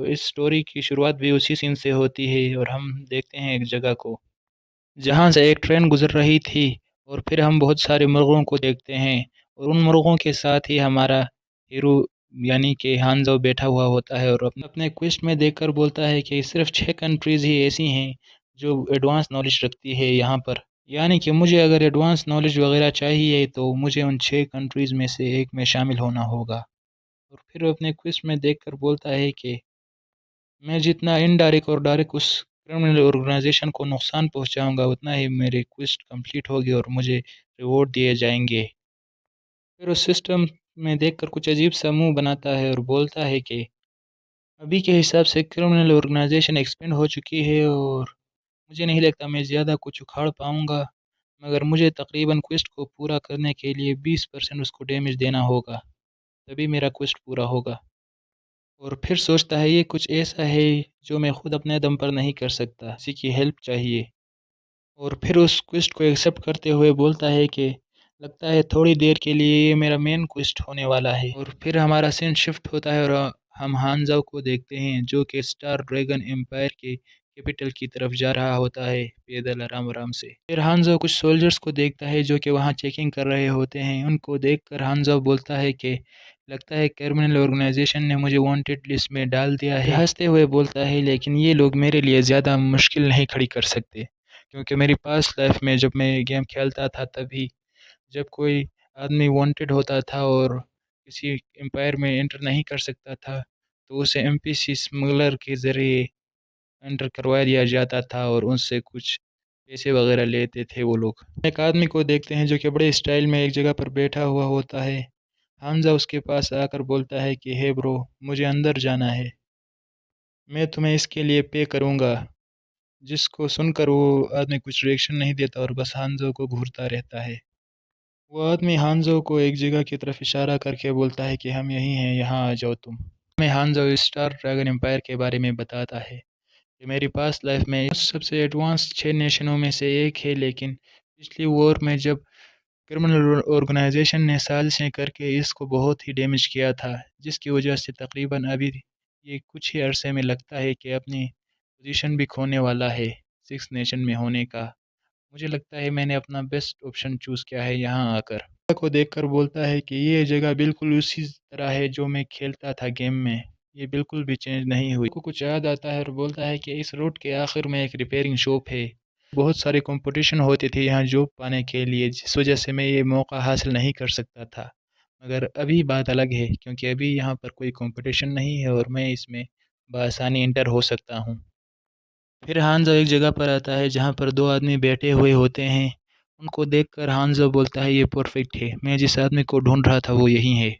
اس story کی شروعات بھی اسی سین سے ہوتی ہے اور ہم دیکھتے ہیں ایک جگہ کو جہاں سے ایک ٹرین گزر رہی تھی، اور پھر ہم بہت سارے مرغوں کو دیکھتے ہیں، اور ان مرغوں کے ساتھ ہی ہمارا ہیرو یعنی کہ ہانزو بیٹھا ہوا ہوتا ہے اور اپنے کویسٹ میں دیکھ کر بولتا ہے کہ صرف 6 کنٹریز ہی ایسی ہیں جو ایڈوانس نالج رکھتی ہے یہاں پر، یعنی کہ مجھے اگر ایڈوانس نالج وغیرہ چاہیے تو مجھے ان 6 کنٹریز میں سے ایک میں شامل ہونا ہوگا۔ اور پھر وہ اپنے کویسٹ میں دیکھ کر بولتا ہے کہ میں جتنا انڈائریکٹ اور ڈائریکٹ اس کرمنل آرگنائزیشن کو نقصان پہنچاؤں گا اتنا ہی میری کویسٹ کمپلیٹ ہوگی اور مجھے ریوارڈ دیے جائیں گے۔ پھر اس سسٹم میں دیکھ کر کچھ عجیب سا منہ بناتا ہے اور بولتا ہے کہ ابھی کے حساب سے کرمنل آرگنائزیشن ایکسپینڈ ہو چکی ہے اور مجھے نہیں لگتا میں زیادہ کچھ اکھاڑ پاؤں گا، مگر مجھے تقریباً کویسٹ کو پورا کرنے کے لیے 20% اس کو ڈیمیج دینا ہوگا، تبھی میرا کویسٹ پورا ہوگا۔ اور پھر سوچتا ہے یہ کچھ ایسا ہے جو میں خود اپنے دم پر نہیں کر سکتا، کسی کی ہیلپ چاہیے، اور پھر اس کویسٹ کو ایکسیپٹ کرتے ہوئے بولتا ہے کہ لگتا ہے تھوڑی دیر کے لیے یہ میرا مین کویسٹ ہونے والا ہے۔ اور پھر ہمارا سین شفٹ ہوتا ہے اور ہم ہانزو کو دیکھتے ہیں جو کہ اسٹار ڈریگن امپائر کے کیپٹل کی طرف جا رہا ہوتا ہے پیدل آرام آرام سے۔ پھر ہانزو کچھ سولجرز کو دیکھتا ہے جو کہ وہاں چیکنگ کر رہے ہوتے ہیں، ان کو دیکھ کر ہانزو بولتا ہے کہ لگتا ہے کرمنل آرگنائزیشن نے مجھے وانٹڈ لسٹ میں ڈال دیا ہے۔ ہنستے ہوئے بولتا ہے لیکن یہ لوگ میرے لیے زیادہ مشکل نہیں کھڑی کر سکتے، کیونکہ میری پاس لائف میں جب میں گیم کھیلتا تھا تبھی جب کوئی آدمی وانٹڈ ہوتا تھا اور کسی امپائر میں انٹر نہیں کر سکتا تھا تو اسے ایم پی سی اسمگلر کے ذریعے انٹر کروا دیا جاتا تھا اور ان سے کچھ پیسے وغیرہ لیتے تھے وہ لوگ۔ ایک آدمی کو دیکھتے ہیں جو کہ بڑے اسٹائل میں ایک جگہ پر بیٹھا ہوا ہوتا ہے۔ حمزہ اس کے پاس آ کر بولتا ہے کہ ہے برو، مجھے اندر جانا ہے، میں تمہیں اس کے لیے پے کروں گا، جس کو سن کر وہ آدمی کچھ ریئیکشن نہیں دیتا اور بس ہانزو کو گھورتا رہتا ہے۔ وہ آدمی ہانزو کو ایک جگہ کی طرف اشارہ کر کے بولتا ہے کہ ہم یہیں ہیں، یہاں آ جاؤ تم۔ میں ہانزو اسٹار ڈریگن امپائر کے بارے میں بتاتا ہے کہ میری پاس لائف میں سب سے ایڈوانس 6 نیشنوں میں سے ایک ہے، لیکن پچھلی وار میں جب کرمنل آرگنائزیشن نے سازشیں کر کے اس کو بہت ہی ڈیمیج کیا تھا، جس کی وجہ سے تقریباً ابھی یہ کچھ ہی عرصے میں لگتا ہے کہ اپنی پوزیشن بھی کھونے والا ہے 6 نیشن میں ہونے کا۔ مجھے لگتا ہے میں نے اپنا بیسٹ آپشن چوز کیا ہے یہاں آ کر۔ کو دیکھ کر بولتا ہے کہ یہ جگہ بالکل اسی طرح ہے جو میں کھیلتا تھا گیم میں، یہ بالکل بھی چینج نہیں ہوئی۔ کو کچھ یاد آتا ہے اور بولتا ہے کہ اس روڈ کے آخر میں ایک ریپیئرنگ شاپ ہے، بہت ساری کمپٹیشن ہوتی تھی یہاں جاب پانے کے لیے، جس وجہ سے میں یہ موقع حاصل نہیں کر سکتا تھا، مگر ابھی بات الگ ہے کیونکہ ابھی یہاں پر کوئی کمپٹیشن نہیں ہے اور میں اس میں بآسانی انٹر ہو سکتا ہوں۔ پھر ہانزو ایک جگہ پر آتا ہے جہاں پر 2 آدمی بیٹھے ہوئے ہوتے ہیں، ان کو دیکھ کر ہانزو بولتا ہے یہ پرفیکٹ ہے، میں جس آدمی کو ڈھونڈ رہا تھا وہ یہی ہے۔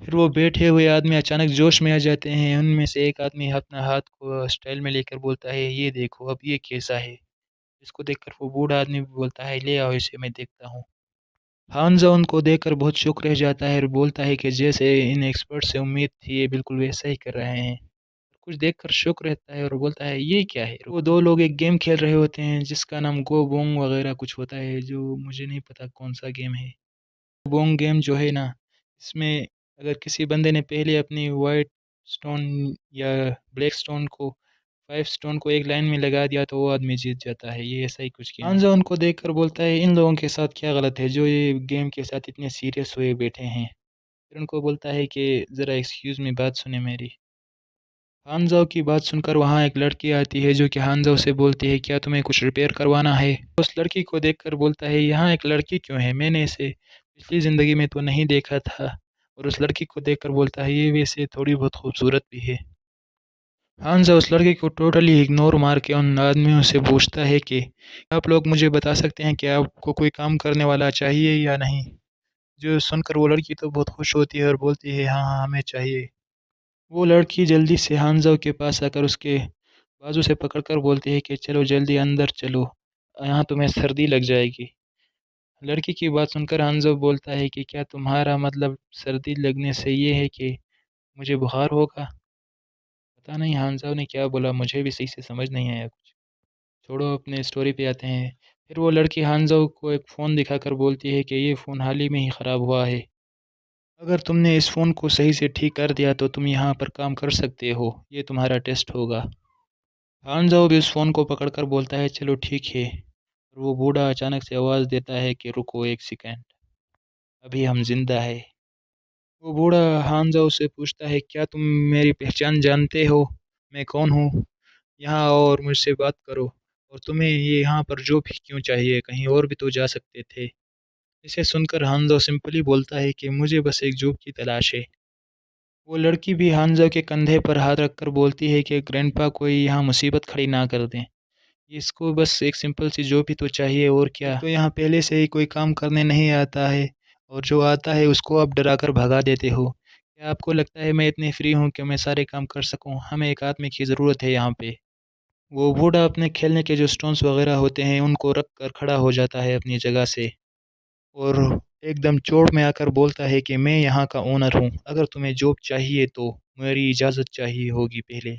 پھر وہ بیٹھے ہوئے آدمی اچانک جوش میں آ جاتے ہیں، ان میں سے ایک آدمی اپنا ہاتھ کو اسٹائل میں لے کر بولتا ہے یہ دیکھو اب یہ کیسا ہے، اس کو دیکھ کر وہ بوڑھا آدمی بولتا ہے لے آؤ اسے میں دیکھتا ہوں۔ ہانزو ان کو دیکھ کر بہت شوق رہ جاتا ہے اور بولتا ہے کہ جیسے ان ایکسپرٹ سے امید تھی یہ بالکل ویسا ہی کر رہے ہیں، کچھ دیکھ کر شوق رہتا ہے اور بولتا ہے یہ کیا ہے۔ وہ 2 لوگ ایک گیم کھیل رہے ہوتے ہیں جس کا نام گو بونگ وغیرہ کچھ ہوتا ہے، جو مجھے نہیں پتا کون سا گیم ہے۔ گو بونگ گیم جو ہے نا، اس میں اگر کسی بندے نے پہلے اپنی وائٹ سٹون یا بلیک سٹون کو 5 سٹون کو ایک لائن میں لگا دیا تو وہ آدمی جیت جاتا ہے، یہ ایسا ہی کچھ گیم ہے۔ ہانزو ان کو دیکھ کر بولتا ہے ان لوگوں کے ساتھ کیا غلط ہے جو یہ گیم کے ساتھ اتنے سیریس ہوئے بیٹھے ہیں۔ پھر ان کو بولتا ہے کہ ذرا ایکسکیوز می بات سنیں میری۔ ہانزو کی بات سن کر وہاں ایک لڑکی آتی ہے جو کہ ہانزو سے بولتی ہے کیا تمہیں کچھ ریپیئر کروانا ہے۔ اس لڑکی کو دیکھ کر بولتا ہے یہاں ایک لڑکی کیوں ہے، میں نے اسے پچھلی زندگی میں تو نہیں دیکھا تھا، اور اس لڑکی کو دیکھ کر بولتا ہے یہ ویسے تھوڑی بہت خوبصورت بھی ہے۔ ہانزو اس لڑکی کو ٹوٹلی اگنور مار کے ان آدمیوں سے پوچھتا ہے کہ آپ لوگ مجھے بتا سکتے ہیں کہ آپ کو کوئی کام کرنے والا چاہیے یا نہیں، جو سن کر وہ لڑکی تو بہت خوش ہوتی ہے اور بولتی ہے ہاں ہاں ہمیں چاہیے۔ وہ لڑکی جلدی سے ہانزو کے پاس آ کر اس کے بازو سے پکڑ کر بولتی ہے کہ چلو جلدی اندر چلو، یہاں تمہیں سردی لگ جائے گی۔ لڑکی کی بات سن کر ہانزو بولتا ہے کہ کیا تمہارا مطلب سردی لگنے سے یہ ہے کہ مجھے بخار ہوگا؟ پتہ نہیں ہانزو نے کیا بولا، مجھے بھی صحیح سے سمجھ نہیں آیا کچھ، چھوڑو اپنے اسٹوری پہ آتے ہیں۔ پھر وہ لڑکی ہانزو کو ایک فون دکھا کر بولتی ہے کہ یہ فون حال ہی میں ہی خراب ہوا ہے، اگر تم نے اس فون کو صحیح سے ٹھیک کر دیا تو تم یہاں پر کام کر سکتے ہو، یہ تمہارا ٹیسٹ ہوگا۔ ہانزو بھی اس فون کو پکڑ کر بولتا ہے چلو ٹھیک ہے، اور وہ بوڑھا اچانک سے آواز دیتا ہے کہ رکو ایک سیکنڈ، ابھی ہم زندہ ہے۔ وہ بوڑھا ہانزو سے پوچھتا ہے کیا تم میری پہچان جانتے ہو؟ میں کون ہوں؟ یہاں آؤ اور مجھ سے بات کرو، اور تمہیں یہ یہاں پر جو بھی کیوں چاہیے، کہیں اور بھی تو جا سکتے تھے۔ اسے سن کر ہانزو سمپلی بولتا ہے کہ مجھے بس ایک جاب کی تلاش ہے۔ وہ لڑکی بھی ہانزو کے کندھے پر ہاتھ رکھ کر بولتی ہے کہ گرینڈپا کوئی یہاں مصیبت کھڑی نہ کر دیں، اس کو بس ایک سمپل سی جاب ہی تو چاہیے، اور کیا تو یہاں پہلے سے ہی کوئی کام کرنے نہیں آتا ہے، اور جو آتا ہے اس کو آپ ڈرا کر بھگا دیتے ہو۔ کیا آپ کو لگتا ہے میں اتنی فری ہوں کہ میں سارے کام کر سکوں؟ ہمیں ایک آدمی کی ضرورت ہے یہاں پہ۔ وہ بوڑھا اپنے کھیلنے کے جو سٹونز وغیرہ ہوتے ہیں ان کو رکھ کر کھڑا ہو جاتا ہے اپنی جگہ سے، اور ایک دم چوڑ میں آ کر بولتا ہے کہ میں یہاں کا اونر ہوں، اگر تمہیں جاب چاہیے تو میری اجازت چاہیے ہوگی پہلے،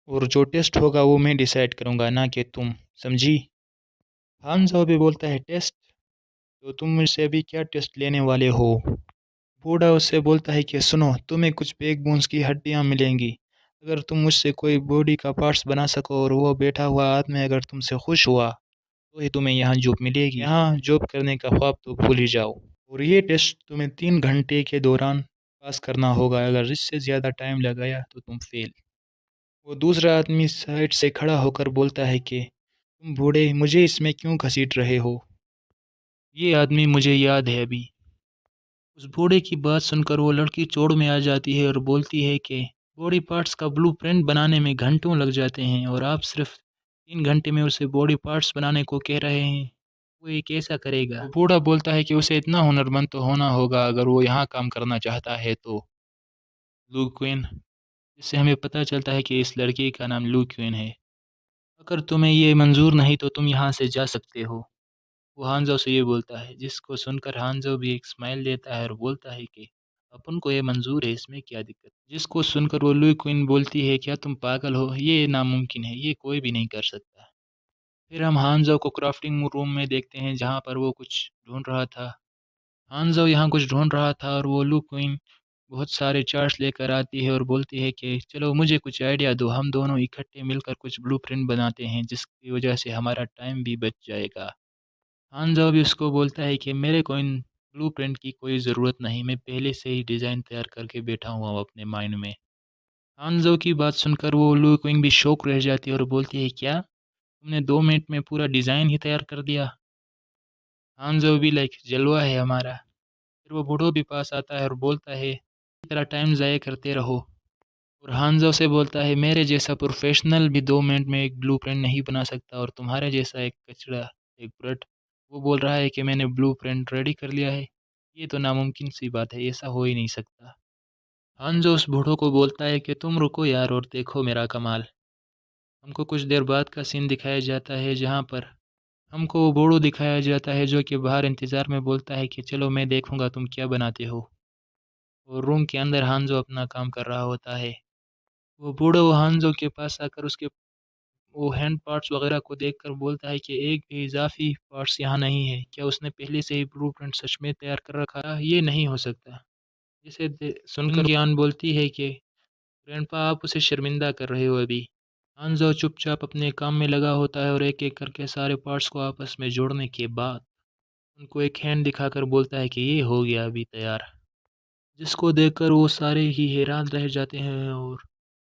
اور جو ٹیسٹ ہوگا وہ میں ڈیسائیڈ کروں گا، نہ کہ تم، سمجھی؟ ہانزو بھی بولتا ہے ٹیسٹ؟ تو تم مجھ سے ابھی کیا ٹیسٹ لینے والے ہو؟ بوڑھا اس سے بولتا ہے کہ سنو، تمہیں کچھ بیک بونز کی ہڈیاں ملیں گی، اگر تم مجھ سے کوئی باڈی کا پارٹس بنا سکو اور وہ بیٹھا ہوا آدمی اگر تم سے خوش ہوا تو ہی تمہیں یہاں جاب ملے گی، یہاں جاب کرنے کا خواب تو بھول ہی جاؤ، اور یہ ٹیسٹ تمہیں 3 گھنٹے کے دوران پاس کرنا ہوگا، اگر اس سے زیادہ ٹائم لگایا تو تم فیل۔ وہ دوسرا آدمی سائڈ سے کھڑا ہو کر بولتا ہے کہ تم بوڑھے مجھے اس میں کیوں گھسیٹ رہے ہو؟ یہ آدمی مجھے یاد ہے ابھی۔ اس بوڑھے کی بات سن کر وہ لڑکی چوڑ میں آ جاتی ہے اور بولتی ہے کہ باڈی پارٹس کا بلو پرنٹ بنانے میں گھنٹوں لگ جاتے ہیں، اور آپ صرف 3 گھنٹے میں اسے باڈی پارٹس بنانے کو کہہ رہے ہیں، وہ یہ کیسا کرے گا؟ وہ بوڑھا بولتا ہے کہ اسے اتنا ہنرمند تو ہونا ہوگا اگر وہ یہاں کام کرنا چاہتا ہے تو۔ لو کوئن، جس سے ہمیں پتہ چلتا ہے کہ اس لڑکی کا نام لو کوئن ہے۔ اگر تمہیں یہ منظور نہیں تو تم یہاں سے جا سکتے ہو، وہ ہانزو سے یہ بولتا ہے، جس کو سن کر ہانزو بھی ایک اسمائل دیتا ہے اور بولتا ہے کہ اپن کو یہ منظور ہے، اس میں کیا دقت؟ جس کو سن کر وہ لوئی کوئن بولتی ہے کیا تم پاگل ہو، یہ ناممکن ہے، یہ کوئی بھی نہیں کر سکتا۔ پھر ہم ہانزو کو کرافٹنگ روم میں دیکھتے ہیں جہاں پر وہ کچھ ڈھونڈ رہا تھا۔ ہانزو یہاں کچھ ڈھونڈ رہا تھا اور وہ لو کوئن بہت سارے چارٹس لے کر آتی ہے اور بولتی ہے کہ چلو مجھے کچھ آئیڈیا دو، ہم دونوں اکٹھے مل کر کچھ بلو پرنٹ بناتے ہیں جس کی وجہ سے ہمارا ٹائم بھی بچ جائے گا۔ ہانزو بھی اس کو بولتا ہے کہ میرے کو ان بلو پرنٹ کی کوئی ضرورت نہیں، میں پہلے سے ہی ڈیزائن تیار کر کے بیٹھا ہوا ہوں اپنے مائنڈ میں۔ ہانزو کی بات سن کر وہ لو کوئنگ بھی شوق رہ جاتی ہے اور بولتی ہے کیا تم نے 2 منٹ میں پورا ڈیزائن ہی تیار کر دیا؟ ہانزو بھی لائک جلوہ ہے ہمارا۔ پھر وہ بوڑھو بھی پاس آتا ہے اور بولتا ہے اس طرح ٹائم ضائع کرتے رہو، اور ہانزو سے بولتا ہے میرے جیسا پروفیشنل بھی 2 منٹ میں ایک بلو پرنٹ نہیں بنا سکتا، اور تمہارے جیسا ایک کچڑا، ایک برٹ، وہ بول رہا ہے کہ میں نے بلو پرنٹ ریڈی کر لیا ہے، یہ تو ناممکن سی بات ہے، ایسا ہو ہی نہیں سکتا۔ ہانزو اس بوڑھو کو بولتا ہے کہ تم رکو یار اور دیکھو میرا کمال۔ ہم کو کچھ دیر بعد کا سین دکھایا جاتا ہے جہاں پر ہم کو وہ بوڑھو دکھایا جاتا ہے جو کہ باہر انتظار میں بولتا ہے کہ چلو میں دیکھوں گا تم کیا بناتے ہو، اور روم کے اندر ہانزو اپنا کام کر رہا ہوتا ہے۔ وہ بوڑھو ہانزو کے پاس آ کر اس کے وہ ہینڈ پارٹس وغیرہ کو دیکھ کر بولتا ہے کہ ایک بھی اضافی پارٹس یہاں نہیں ہے، کیا اس نے پہلے سے ہی بلو پرنٹ سچ میں تیار کر رکھا ہے؟ یہ نہیں ہو سکتا۔ جسے سن کر گیان بولتی ہے کہ گرینڈپا آپ اسے شرمندہ کر رہے ہو ابھی۔ ہانزو چپ چاپ اپنے کام میں لگا ہوتا ہے اور ایک ایک کر کے سارے پارٹس کو آپس میں جوڑنے کے بعد ان کو ایک ہینڈ دکھا کر بولتا ہے کہ یہ ہو گیا ابھی تیار، جس کو دیکھ کر وہ سارے ہی حیران رہ جاتے ہیں، اور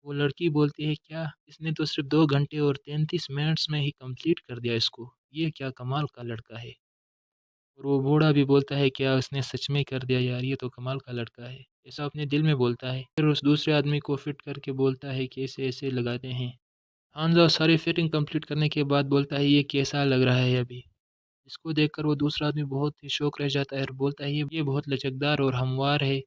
وہ لڑکی بولتی ہے کیا اس نے تو صرف 2 گھنٹے اور 33 منٹس میں ہی کمپلیٹ کر دیا اس کو، یہ کیا کمال کا لڑکا ہے۔ اور وہ بوڑھا بھی بولتا ہے کیا اس نے سچ میں کر دیا یار، یہ تو کمال کا لڑکا ہے، ایسا اپنے دل میں بولتا ہے۔ پھر اس دوسرے آدمی کو فٹ کر کے بولتا ہے کہ اسے ایسے لگاتے ہیں۔ ہانزو ساری فٹنگ کمپلیٹ کرنے کے بعد بولتا ہے یہ کیسا لگ رہا ہے ابھی؟ اس کو دیکھ کر وہ دوسرا آدمی بہت ہی شوق رہ جاتا ہے اور بولتا ہے یہ بہت لچکدار اور ہموار ہے،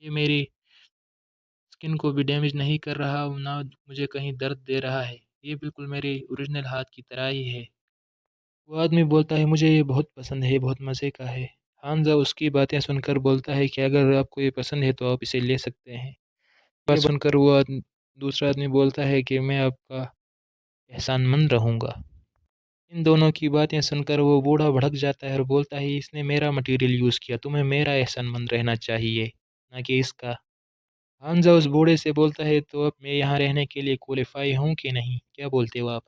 یہ میری اسکن کو بھی ڈیمیج نہیں کر رہا، نہ مجھے کہیں درد دے رہا ہے، یہ بالکل میرے اوریجنل ہاتھ کی طرح ہی ہے۔ وہ آدمی بولتا ہے مجھے یہ بہت پسند ہے، بہت مزے کا ہے۔ حمزہ اس کی باتیں سن کر بولتا ہے کہ اگر آپ کو یہ پسند ہے تو آپ اسے لے سکتے ہیں۔ بات سن کر وہ دوسرا آدمی بولتا ہے کہ میں آپ کا احسان مند رہوں گا۔ ان دونوں کی باتیں سن کر وہ بوڑھا بھڑک جاتا ہے اور بولتا ہے اس نے میرا مٹیریل یوز کیا، تمہیں میرا احسان مند رہنا چاہیے۔ نہ کہ اس کا۔ حمزہ اس بوڑھے سے بولتا ہے تو اب میں یہاں رہنے کے لیے کوالیفائی ہوں کہ نہیں، کیا بولتے ہو آپ؟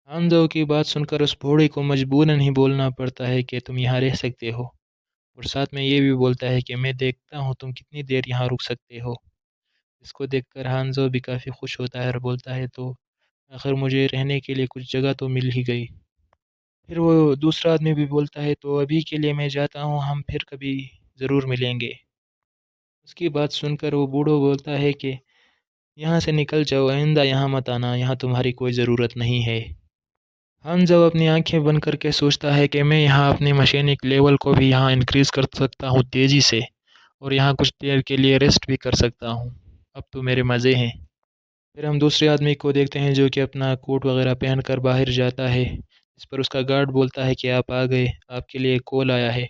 حمزہ کی بات سن کر اس بوڑھے کو مجبوراً ہی بولنا پڑتا ہے کہ تم یہاں رہ سکتے ہو، اور ساتھ میں یہ بھی بولتا ہے کہ میں دیکھتا ہوں تم کتنی دیر یہاں رک سکتے ہو۔ اس کو دیکھ کر حمزہ بھی کافی خوش ہوتا ہے اور بولتا ہے تو آخر مجھے رہنے کے لیے کچھ جگہ تو مل ہی گئی۔ پھر وہ دوسرا آدمی بھی بولتا ہے تو ابھی کے لیے میں جاتا ہوں، ہم پھر کبھی ضرور ملیں گے۔ اس کی بات سن کر وہ بوڑھا بولتا ہے کہ یہاں سے نکل جاؤ، آئندہ یہاں مت آنا، یہاں تمہاری کوئی ضرورت نہیں ہے۔ حمزہ اپنی آنکھیں بند کر کے سوچتا ہے کہ میں یہاں اپنی مشینک لیول کو بھی یہاں انکریز کر سکتا ہوں تیزی سے، اور یہاں کچھ دیر کے لیے ریسٹ بھی کر سکتا ہوں، اب تو میرے مزے ہیں۔ پھر ہم دوسرے آدمی کو دیکھتے ہیں جو کہ اپنا کوٹ وغیرہ پہن کر باہر جاتا ہے، اس پر اس کا گارڈ بولتا ہے کہ آپ آ گئے، آپ کے لیے کال آیا ہے۔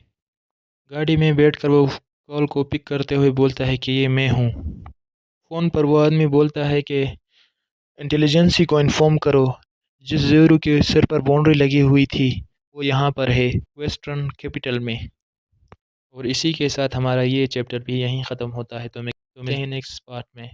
گاڑی میں بیٹھ کر وہ کال کو پک کرتے ہوئے بولتا ہے کہ یہ میں ہوں۔ فون پر وہ آدمی بولتا ہے کہ انٹیلیجنسی کو انفارم کرو، جس زیرو کے سر پر باؤنڈری لگی ہوئی تھی وہ یہاں پر ہے، ویسٹرن کیپٹل میں۔ اور اسی کے ساتھ ہمارا یہ چیپٹر بھی یہیں ختم ہوتا ہے، تو ملتے ہیں نیکسٹ پارٹ میں۔